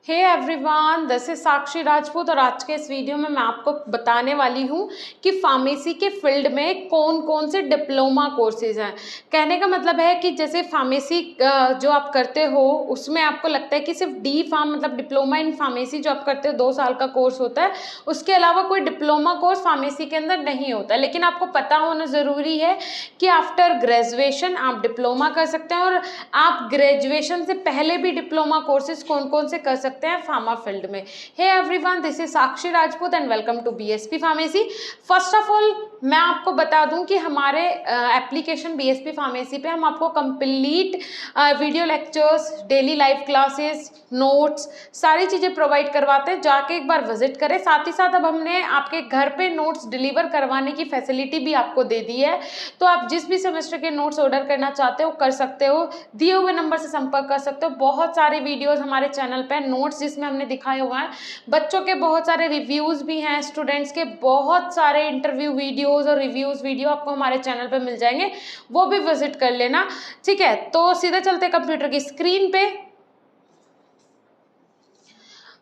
Hey everyone, this is Sakshi Rajput और आज के इस वीडियो में मैं आपको बताने वाली हूँ कि फार्मेसी के फील्ड में कौन कौन से डिप्लोमा कोर्सेज हैं। कहने का मतलब है कि जैसे फार्मेसी जो आप करते हो उसमें आपको लगता है कि सिर्फ डी फार्म मतलब डिप्लोमा इन फार्मेसी जो आप करते हो 2 साल का कोर्स होता है, उसके अलावा कोई डिप्लोमा कोर्स फार्मेसी के अंदर नहीं होता। लेकिन आपको पता होना ज़रूरी है कि आफ्टर ग्रेजुएशन आप डिप्लोमा कर सकते हैं और आप ग्रेजुएशन से पहले भी डिप्लोमा कोर्सेज कौन कौन से कर सकते हैं फार्मा फील्ड में। Hey everyone, this is Sakshi Rajput and welcome to BSP pharmacy. First of all मैं आपको बता दूं कि हमारे एप्लीकेशन बीएसपी फार्मेसी पे हम आपको complete video lectures, daily live classes, notes, सारी चीज़ें प्रोवाइड करवाते हैं। जाके एक बार विजिट करें। साथ ही साथ अब हमने आपके घर पे नोट्स डिलीवर करवाने की फैसिलिटी भी आपको दे दी है, तो आप जिस भी सेमेस्टर के नोट्स ऑर्डर करना चाहते हो कर सकते हो, दिए हुए नंबर से संपर्क कर सकते हो। बहुत सारे वीडियोस हमारे चैनल पे नोट्स जिसमें हमने दिखाए हुए हैं, बच्चों के बहुत सारे रिव्यूज़ भी हैं, स्टूडेंट्स के बहुत सारे इंटरव्यू वीडियोस और रिव्यूज़ वीडियो आपको हमारे चैनल पे मिल जाएंगे, वो भी विजिट कर लेना। ठीक है, तो सीधे चलते कंप्यूटर की स्क्रीन पे।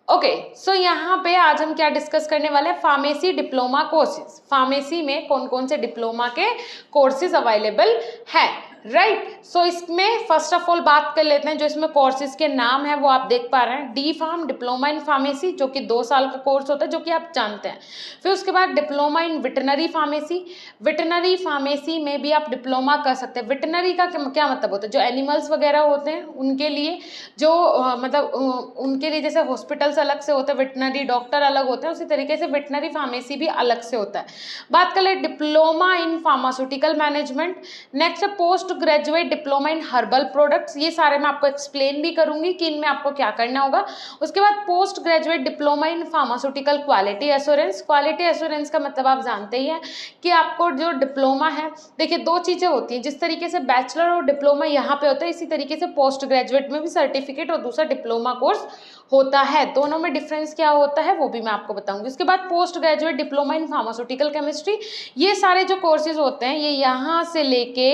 ओके, सो यहाँ पे आज हम क्या डिस्कस करने वाले हैं, फार्मेसी डिप्लोमा कोर्सेज। फार्मेसी में कौन कौन से डिप्लोमा के कोर्सेज अवेलेबल है, राइट। सो इसमें फर्स्ट ऑफ ऑल बात कर लेते हैं, जो इसमें कोर्सेज के नाम है वो आप देख पा रहे हैं। D pharm diploma in pharmacy जो कि 2 साल का कोर्स होता है, जो कि आप जानते हैं। फिर उसके बाद diploma in veterinary pharmacy. Veterinary pharmacy में भी आप डिप्लोमा कर सकते हैं। वेटरनरी का क्या मतलब होता है, जो एनिमल्स वगैरह होते हैं उनके लिए, जो उनके लिए जैसे हॉस्पिटल्स अलग से होते हैं, वेटनरी डॉक्टर अलग होते हैं, उसी तरीके से वेटनरी फार्मेसी भी अलग से होता है। बात कर ले diploma in pharmaceutical management. Next है post graduate diploma in herbal products. ये सारे मैं आपको एक्सप्लेन भी करूंगी कि इनमें आपको क्या करना होगा। उसके बाद post graduate diploma in pharmaceutical quality assurance. Quality assurance का मतलब आप जानते ही हैं कि आपको जो डिप्लोमा है, देखिए 2 चीज़ें होती हैं। जिस तरीके से बैचलर और डिप्लोमा यहाँ पे होता है, इसी तरीके से पोस्ट ग्रेजुएट में भी सर्टिफिकेट और दूसरा डिप्लोमा कोर्स होता है। दोनों में डिफरेंस क्या होता है वो भी मैं आपको बताऊंगी। उसके बाद post graduate diploma in pharmaceutical chemistry. ये सारे जो कोर्सेज होते हैं, ये यहाँ से लेके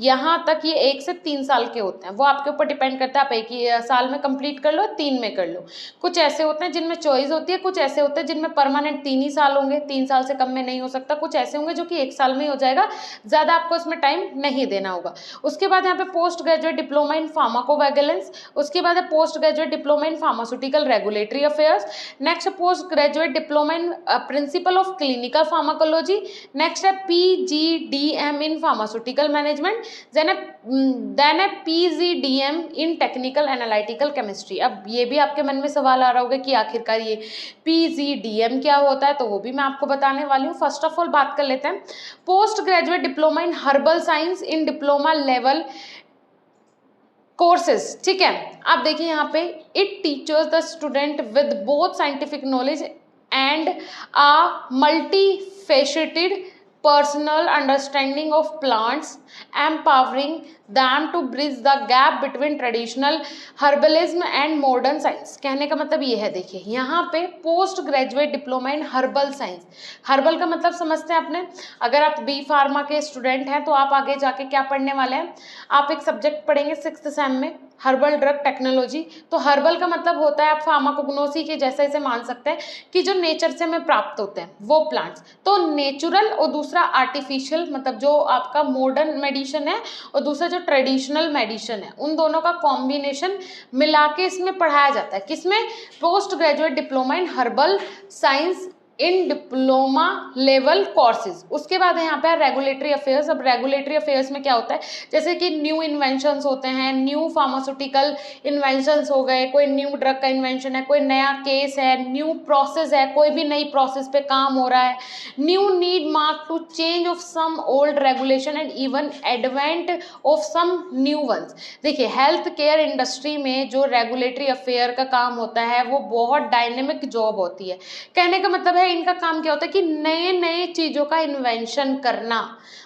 यहाँ तक ये 1 से 3 साल के होते हैं। वो आपके ऊपर डिपेंड करता है, आप 1 ही साल में कंप्लीट कर लो, 3 में कर लो। कुछ ऐसे होते हैं जिनमें चॉइस होती है, कुछ ऐसे होते हैं जिनमें परमानेंट 3 ही साल होंगे, 3 साल से कम में नहीं हो सकता। कुछ ऐसे होंगे जो कि 1 साल में ही हो जाएगा, ज़्यादा आपको उसमें टाइम नहीं देना होगा। उसके बाद यहाँ पे post graduate diploma in pharmacovigilance. उसके बाद है post graduate diploma in pharmaceutical regulatory affairs. Next post graduate diploma in principle of clinical pharmacology. Next है PGDM in pharmaceutical management. Then है PGDM in technical analytical chemistry. अब ये भी आपके मन में सवाल आ रहा होगा कि आखिरकार ये PGDM क्या होता है, तो वो भी मैं आपको बताने वाली हूँ। फर्स्ट ऑफ ऑल बात कर लेते हैं post graduate diploma in herbal science in diploma level courses. ठीक है, आप देखिए यहाँ पे it teachers the student with both scientific knowledge and a multi faceted personal understanding of plants, empowering them to bridge the gap between traditional herbalism and modern science। कहने का मतलब ये है, देखिए यहाँ पे post graduate diploma in herbal science. Herbal का मतलब समझते हैं आपने। अगर आप बी फार्मा के स्टूडेंट हैं तो आप आगे जाके क्या पढ़ने वाले हैं, आप एक सब्जेक्ट पढ़ेंगे 6th सेम में, हर्बल ड्रग टेक्नोलॉजी। तो हर्बल का मतलब होता है, आप फार्माकोग्नोसी के जैसे इसे मान सकते हैं कि जो नेचर से हमें प्राप्त होते हैं वो प्लांट्स। तो नेचुरल और दूसरा आर्टिफिशियल, मतलब जो आपका मॉडर्न मेडिसिन है और दूसरा जो ट्रेडिशनल मेडिसिन है, उन दोनों का कॉम्बिनेशन मिला के इसमें पढ़ाया जाता है। किसमें, post graduate diploma in herbal science in diploma level courses. उसके बाद यहाँ पे रेगुलेटरी अफेयर्स। अब रेगुलेटरी अफेयर्स में क्या होता है, जैसे कि न्यू इन्वेंशंस होते हैं, न्यू फार्मास्यूटिकल इन्वेंशंस हो गए, कोई न्यू ड्रग का इन्वेंशन है, कोई नया केस है, न्यू प्रोसेस है, कोई भी नई प्रोसेस पे काम हो रहा है, new need mark to change of some old regulation and even advent of some new ones. देखिए हेल्थ केयर इंडस्ट्री में जो रेगुलेटरी अफेयर का काम होता है वो बहुत डायनेमिक जॉब होती है। कहने का मतलब है इनका काम क्या होता है कि नए नए चीज़ों का इन्वेंशन करना,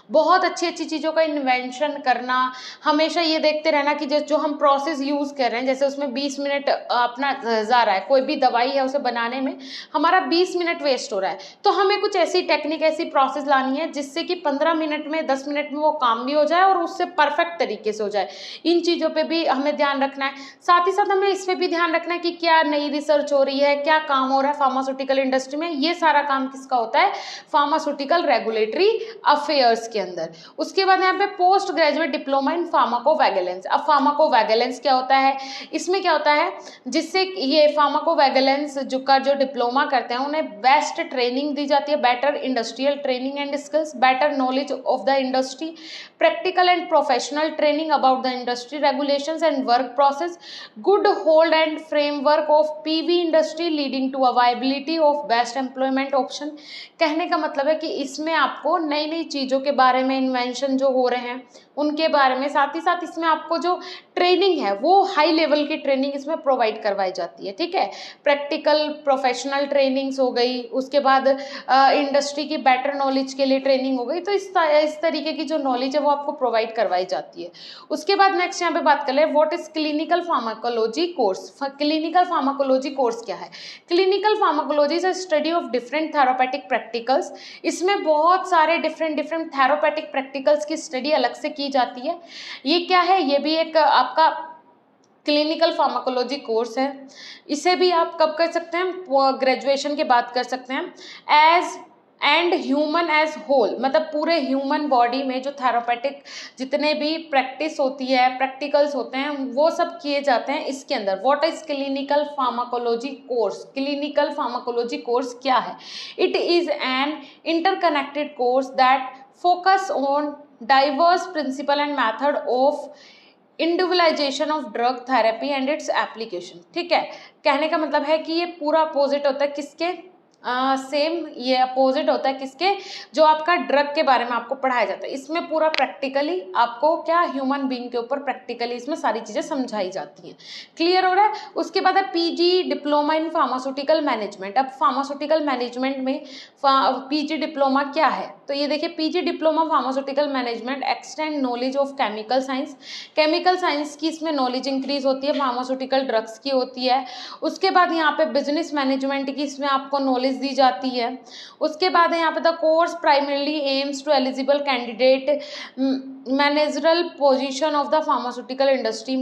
बहुत अच्छी अच्छी चीज़ों का इन्वेंशन करना, हमेशा ये देखते रहना कि जो हम प्रोसेस यूज़ कर रहे हैं, जैसे उसमें 20 मिनट अपना जा रहा है, कोई भी दवाई है उसे बनाने में हमारा 20 मिनट वेस्ट हो रहा है, तो हमें कुछ ऐसी टेक्निक, ऐसी प्रोसेस लानी है जिससे कि 15 मिनट में, 10 मिनट में वो काम भी हो जाए और उससे परफेक्ट तरीके से हो जाए। इन चीज़ों पे भी हमें ध्यान रखना है। साथ ही साथ हमें इस पे भी ध्यान रखना है कि क्या नई रिसर्च हो रही है, क्या काम हो रहा है फार्मास्यूटिकल इंडस्ट्री में। ये सारा काम किसका होता है? फार्मास्यूटिकल रेगुलेटरी अफेयर्स के अंदर। उसके बाद यहाँ पे पोस्ट ग्रेजुएट डिप्लोमा इन फार्माकोवैगिलेंस। अब फार्माकोवैगिलेंस क्या होता है? इसमें क्या होता है, जिससे ये फार्माकोवैगिलेंस जो डिप्लोमा करते हैं उन्हें बेस्ट ट्रेनिंग दी जाती है, better industrial training and skills, better knowledge of the industry, practical and professional training about the industry regulations and work process, good hold and framework of PV industry leading to a viability of best employment option। कहने का मतलब है कि इसमें आपको नई नई चीज़ों के बारे में, इन्वेंशन जो हो रहे हैं उनके बारे में, साथ ही साथ इसमें आपको जो ट्रेनिंग है वो हाई लेवल की ट्रेनिंग इसमें प्रोवाइड करवाई जाती है। ठीक है, प्रैक्टिकल प्रोफेशनल ट्रेनिंग्स हो गई, उसके बाद इंडस्ट्री की बेटर नॉलेज के लिए ट्रेनिंग हो गई। तो इस तरीके की जो नॉलेज है वो आपको प्रोवाइड करवाई जाती है। उसके बाद नेक्स्ट यहाँ पे बात कर ले, what is clinical pharmacology course. Clinical pharmacology course क्या है? Clinical pharmacology is a study of different therapeutic practicals. इसमें बहुत सारे डिफरेंट थेरापेटिक प्रैक्टिकल्स की स्टडी अलग से की जाती है। ये क्या है? ये भी एक आपका क्लिनिकल फार्माकोलॉजी कोर्स है। इसे भी आप कब कर सकते हैं? ग्रेजुएशन के बाद कर सकते हैं। As and human as whole, मतलब पूरे ह्यूमन बॉडी में जो थेरापेटिक जितने भी प्रैक्टिस होती है, प्रैक्टिकल्स होते हैं, वो सब किए जाते हैं इसके अंदर। What is clinical pharmacology course? Clinical pharmacology course क्या है? It is an interconnected course that focus on diverse principle and method of individualisation of drug therapy and its application. ठीक है, कहने का मतलब है कि ये पूरा अपोजिट होता है किसके? सेम ये अपोजिट होता है किसके? जो आपका ड्रग के बारे में आपको पढ़ाया जाता है। इसमें पूरा प्रैक्टिकली आपको क्या, ह्यूमन बीइंग के ऊपर प्रैक्टिकली इसमें सारी चीज़ें समझाई जाती हैं। क्लियर हो रहा है? उसके बाद है PG diploma in pharmaceutical management. अब फार्मास्यूटिकल मैनेजमेंट में पीजी डिप्लोमा क्या है? तो ये देखिए, PG diploma pharmaceutical management extend knowledge of chemical science. Chemical science की इसमें नॉलेज इंक्रीज होती है, फार्मास्यूटिकल ड्रग्स की होती है। उसके बाद यहाँ पे बिजनेस मैनेजमेंट की इसमें आपको नॉलेज दी जाती है। उसके बाद है यहाँ पे the course primarily aims to eligible candidate managerial position of the pharmaceutical industry.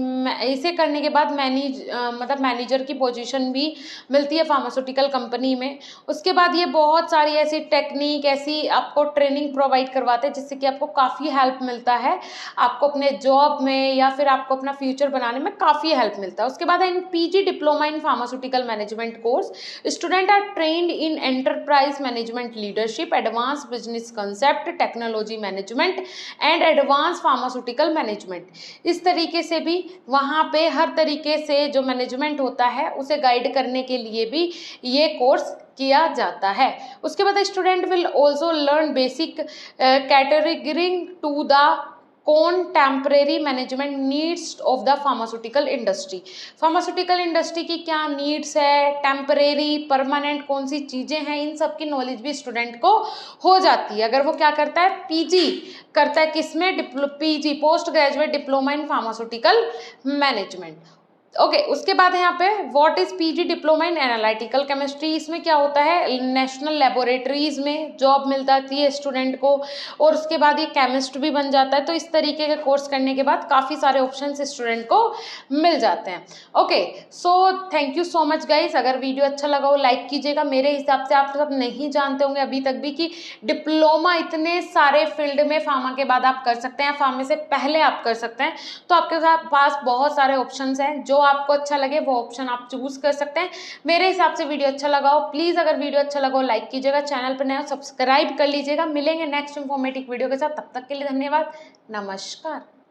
इसे करने के बाद मतलब मैनेजर की पोजीशन भी मिलती है फार्मास्यूटिकल कंपनी में। उसके बाद ये बहुत सारी ऐसी टेक्निक, ऐसी आपको ट्रेनिंग प्रोवाइड करवाते हैं जिससे कि आपको काफ़ी हेल्प मिलता है, आपको अपने जॉब में या फिर आपको अपना फ्यूचर बनाने में काफ़ी हेल्प मिलता है। उसके बाद in PG diploma in pharmaceutical management course student are trained in enterprise management leadership, advance business concept, technology management and advance pharmaceutical management. इस तरीके से भी वहाँ पे हर तरीके से जो मैनेजमेंट होता है उसे गाइड करने के लिए भी ये कोर्स किया जाता है। उसके बाद student will also learn basic catering to the contemporary management needs of the pharmaceutical industry. Pharmaceutical industry की क्या नीड्स है, टेम्परेरी, परमानेंट कौन सी चीज़ें हैं, इन सब की नॉलेज भी स्टूडेंट को हो जाती है अगर वो क्या करता है? पीजी करता है। किसमें? PG, post graduate diploma in pharmaceutical management. Okay, उसके बाद है यहाँ पे what is PG diploma in analytical chemistry. इसमें क्या होता है? नेशनल लेबोरेटरीज में जॉब मिल जाती है स्टूडेंट को, और उसके बाद ये केमिस्ट भी बन जाता है। तो इस तरीके के कोर्स करने के बाद काफ़ी सारे ऑप्शन स्टूडेंट को मिल जाते हैं। Okay, so thank you so much guys. अगर वीडियो अच्छा लगा हो लाइक कीजिएगा। मेरे हिसाब से आप सब नहीं जानते होंगे अभी तक भी कि डिप्लोमा इतने सारे फील्ड में फार्मा के बाद आप कर सकते हैं, फार्मा से पहले आप कर सकते हैं। तो आपके पास बहुत सारे ऑप्शन हैं, जो आपको अच्छा लगे वो ऑप्शन आप चूज कर सकते हैं। मेरे हिसाब से वीडियो अच्छा लगा हो, प्लीज अगर वीडियो अच्छा लगा हो लाइक कीजिएगा, चैनल पर नया सब्सक्राइब कर लीजिएगा। मिलेंगे नेक्स्ट इंफॉर्मेटिव वीडियो के साथ, तब तक के लिए धन्यवाद, नमस्कार।